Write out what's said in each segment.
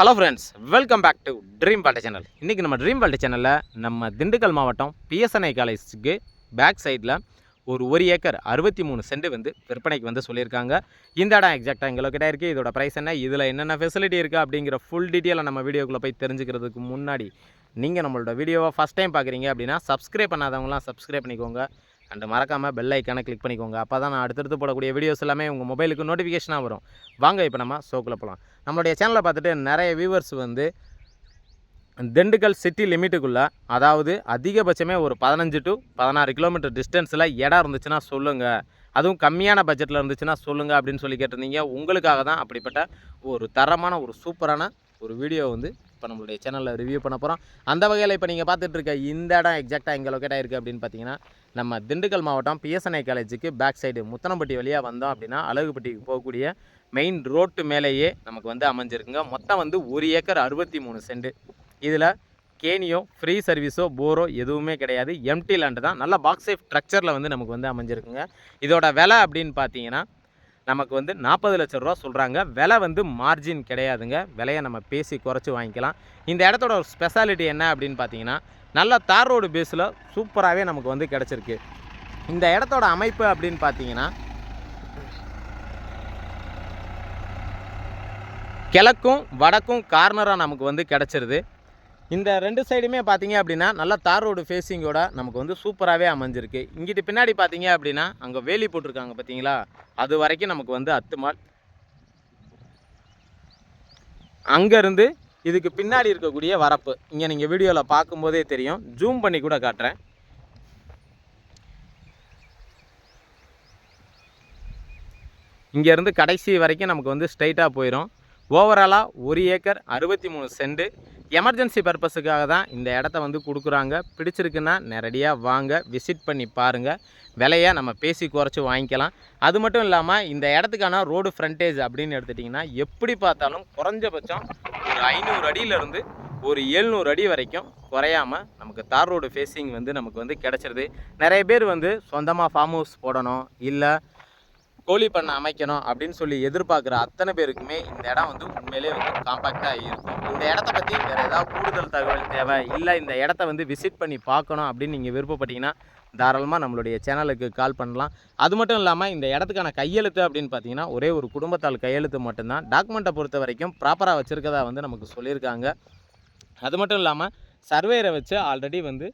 Hello friends, welcome back to dream world channel. இன்றைக்கி நம்ம dream world சேனலில் நம்ம திண்டுக்கல் மாவட்டம் பிஎஸ்என்ஐ காலேஜுக்கு பேக் சைடில் ஒரு ஏக்கர் 63 சென்ட் வந்து விற்பனைக்கு வந்து சொல்லியிருக்காங்க. இந்த இடம் எக்ஸாக்டாக எங்கள் லொக்கேட்டாக இருக்குது. இதோட ப்ரைஸ் என்ன, இதில் என்னென்ன ஃபெசிலிட்டி இருக்குது அப்படிங்கிற ஃபுல் டீட்டெயிலை நம்ம வீடியோக்குள்ளே போய் தெரிஞ்சுக்கிறதுக்கு முன்னாடி நீங்கள் நம்மளோட வீடியோவை ஃபஸ்ட் டைம் பார்க்குறீங்க அப்படின்னா சப்ஸ்கிரைப் பண்ணாதவங்களாம் சப்ஸ்கிரைப் பண்ணிக்கோங்க. அண்டு மறக்காமல் பெல் ஐக்கானை கிளிக் பண்ணிக்கோங்க. அப்போ தான் நான் அடுத்தடுத்து போடக்கூடிய வீடியோஸ் எல்லாமே உங்கள் மொபைலுக்கு நோட்டிஃபிகேஷனாக வரும். வாங்க இப்போ நம்ம ஷோக்குள்ளே போகலாம். நம்மளுடைய சேனலை பார்த்துட்டு நிறைய வியூவர்ஸ் வந்து திண்டுக்கல் சிட்டி லிமிட்டுக்குள்ளே, அதாவது அதிகபட்சமே ஒரு 15 to 16 கிலோமீட்டர் டிஸ்டன்ஸில் இடம் இருந்துச்சுன்னா சொல்லுங்கள், அதுவும் கம்மியான பட்ஜெட்டில் இருந்துச்சுன்னா சொல்லுங்கள் அப்படின்னு சொல்லி கேட்டிருந்தீங்க. உங்களுக்காக தான் அப்படிப்பட்ட ஒரு தரமான ஒரு சூப்பரான ஒரு வீடியோ வந்து இப்போ நம்மளுடைய சேனலில் ரிவ்யூ பண்ண போகிறோம். அந்த வகையில் இப்போ நீங்கள் பார்த்துட்டு இருக்க இந்த இடம் எக்ஸாக்டாக எங்கே லொக்கேட் ஆகிருக்கு அப்படின்னு பார்த்தீங்கன்னா, நம்ம திண்டுக்கல் மாவட்டம் பிஎஸ்என்ஐ காலேஜுக்கு பேக் சைடு முத்தனம்பட்டி வழியாக வந்தோம் அப்படின்னா அழகுப்பட்டிக்கு போகக்கூடிய மெயின் ரோட்டு மேலேயே நமக்கு வந்து அமைஞ்சிருக்குங்க. மொத்தம் வந்து 1 ஏக்கர் 63 சென்ட். இதில் கேணியோ ஃப்ரீ சர்வீஸோ போரோ எதுவுமே கிடையாது. எம்டி லேண்டு தான். நல்ல பாக்ஸ் சேஃப் ஸ்ட்ரக்சரில் வந்து நமக்கு வந்து அமைஞ்சிருக்குங்க. இதோட விலை அப்படின்னு பார்த்தீங்கன்னா நமக்கு வந்து 40 லட்ச ரூபா சொல்கிறாங்க. விலை வந்து மார்ஜின் கிடையாதுங்க. விலையை நம்ம பேசி குறைச்சி வாங்கிக்கலாம். இந்த இடத்தோட ஒரு ஸ்பெஷாலிட்டி என்ன அப்படின்னு பார்த்தீங்கன்னா, நல்ல தார் ரோடு பேஸில் சூப்பராகவே நமக்கு வந்து கிடச்சிருக்கு. இந்த இடத்தோட அமைப்பு அப்படின்னு பார்த்தீங்கன்னா, கிழக்கும் வடக்கும் கார்னராக நமக்கு வந்து கிடச்சிருது. இந்த 2 சைடுமே பார்த்தீங்க அப்படின்னா நல்ல தார் ரோடு ஃபேஸிங்கோட நமக்கு வந்து சூப்பராகவே அமைஞ்சிருக்கு. இங்கிட்டு பின்னாடி பார்த்தீங்க அப்படின்னா அங்கே வேலி போட்டிருக்காங்க பார்த்தீங்களா, அது வரைக்கும் நமக்கு வந்து அத்துமால். அங்கேருந்து இதுக்கு பின்னாடி இருக்கக்கூடிய வரப்பு இங்கே நீங்கள் வீடியோவில் பார்க்கும்போதே தெரியும். ஜூம் பண்ணி கூட காட்டுறேன். இங்கேருந்து கடைசி வரைக்கும் நமக்கு வந்து ஸ்ட்ரைட்டாக போயிடும். ஓவராலாக 1 ஏக்கர் 63 சென்ட். எமர்ஜென்சி பர்பஸுக்காக தான் இந்த இடத்த வந்து கொடுக்குறாங்க. பிடிச்சிருக்குன்னா நேரடியாக வாங்க, விசிட் பண்ணி பாருங்கள். விலையை நம்ம பேசி குறைச்சி வாங்கிக்கலாம். அது மட்டும் இல்லாமல் இந்த இடத்துக்கான ரோடு ஃப்ரண்டேஜ் அப்படின்னு எடுத்துட்டிங்கன்னா எப்படி பார்த்தாலும் குறைஞ்சபட்சம் ஒரு 500 அடியிலேருந்து ஒரு 700 அடி வரைக்கும் குறையாமல் நமக்கு தார் ரோடு ஃபேஸிங் வந்து நமக்கு வந்து கிடச்சிருது. நிறைய பேர் வந்து சொந்தமாக ஃபார்ம் ஹவுஸ் போடணும், இல்லை கோழி பண்ணை அமைக்கணும் அப்படின்னு சொல்லி எதிர்பார்க்குற அத்தனை பேருக்குமே இந்த இடம் வந்து உண்மையிலே வந்து காம்பேக்டாக இருக்கும். இந்த இடத்த பற்றி வேறு ஏதாவது கூடுதல் தகவல் தேவை, இல்லை இந்த இடத்த வந்து விசிட் பண்ணி பார்க்கணும் அப்படின்னு நீங்கள் விருப்பப்பட்டீங்கன்னா தாராளமாக நம்மளுடைய சேனலுக்கு கால் பண்ணலாம். அது மட்டும் இல்லாமல் இந்த இடத்துக்கான கையெழுத்து அப்படின்னு பார்த்தீங்கன்னா ஒரே ஒரு குடும்பத்தால் கையெழுத்து மட்டும்தான். டாக்குமெண்ட்டை பொறுத்த வரைக்கும் ப்ராப்பராக வச்சுருக்கதா வந்து நமக்கு சொல்லியிருக்காங்க. அது மட்டும் இல்லாமல் சர்வேரை வச்சு ஆல்ரெடி வந்து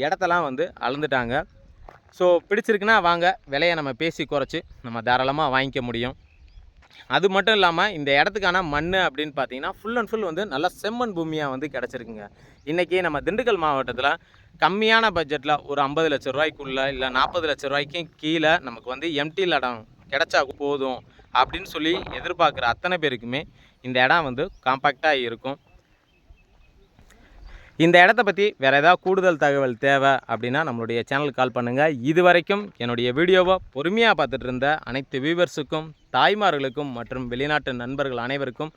இடத்தெல்லாம் வந்து அளந்துட்டாங்க. ஸோ பிடிச்சிருக்குன்னா வாங்க, விலையை நம்ம பேசி குறைச்சி நம்ம தாராளமாக வாங்கிக்க முடியும். அது மட்டும் இல்லாமல் இந்த இடத்துக்கான மண் அப்படின்னு பார்த்தீங்கன்னா ஃபுல் அண்ட் ஃபுல் வந்து நல்லா செம்மண் பூமியாக வந்து கிடச்சிருக்குங்க. இன்றைக்கி நம்ம திண்டுக்கல் மாவட்டத்தில் கம்மியான பட்ஜெட்டில் ஒரு 50 லட்ச ரூபாய்க்குள்ளே, இல்லை 40 லட்ச ரூபாய்க்கும் கீழே நமக்கு வந்து எம்டி இடம் கிடச்சா போதும் அப்படின்னு சொல்லி எதிர்பார்க்குற அத்தனை பேருக்குமே இந்த இடம் வந்து காம்பேக்டாக இருக்கும். இந்த இடத்த பற்றி வேறு ஏதாவது கூடுதல் தகவல் தேவை அப்படின்னா நம்மளுடைய சேனலுக்கு கால் பண்ணுங்கள். இது வரைக்கும் என்னுடைய வீடியோவை பொறுமையாக பார்த்துட்டு இருந்த அனைத்து வியூவர்ஸுக்கும், தாய்மார்களுக்கும் மற்றும் வெளிநாட்டு நண்பர்கள் அனைவருக்கும்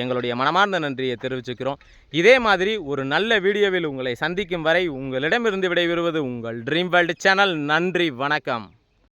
எங்களுடைய மனமார்ந்த நன்றியை தெரிவிச்சுக்கிறோம். இதே மாதிரி ஒரு நல்ல வீடியோவில் உங்களை சந்திக்கும் வரை உங்களிடமிருந்து விடைபெறுவது உங்கள் ட்ரீம் வேர்ல்டு சேனல். நன்றி, வணக்கம்.